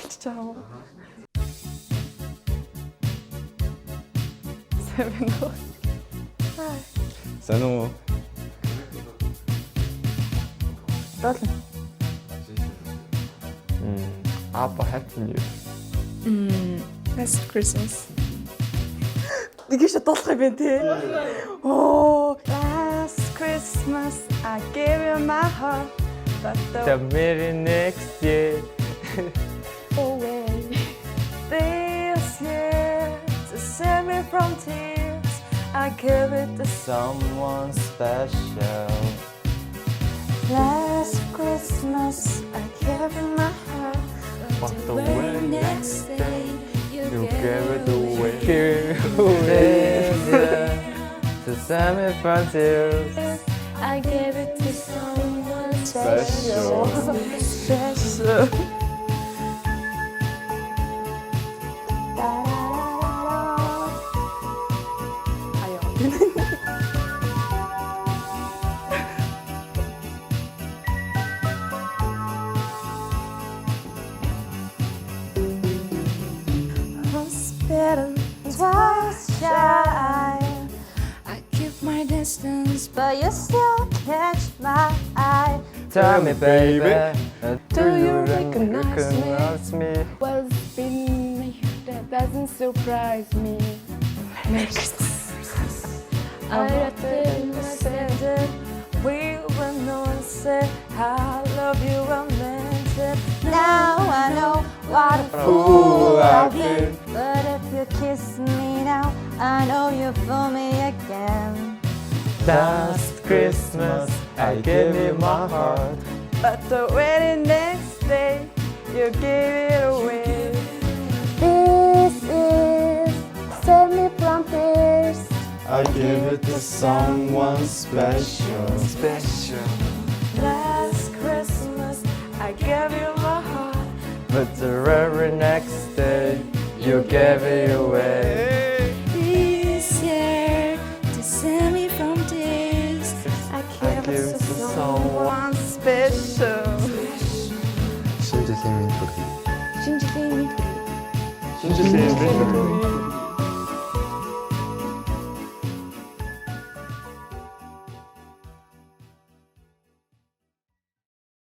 Ciao. Seven. Сануу. Долно. Абба happy new. Last Christmas. Нэг шат болох юм бэ те. Oh, last Christmas I gave you my heart, but The very next year. away. This year to save me from tears, I give it to Someone special. last Christmas I gave you my heart, But the very next day you gave it away. To save me from tears. I gave it to someone Special. special. Hospital twice shy. I keep my distance, but you still catch my eye. Tell me, baby, Do you recognize me? recognize me? What's been me that doesn't surprise me? I think I said it. We were known said I love you, I meant it. Now I know what a fool I've been. But if you kiss me now, I know you fool me again. Last Christmas I gave you my heart. But the very next day, you gave it away. This is save me from tears. I give it to someone special. Special. Last Christmas, I gave you my heart. But the very next day you gave it away. This year, to save me from tears, I gave give it it to to someone special. 신지생민 소리. 신지생이 신지생민 소리.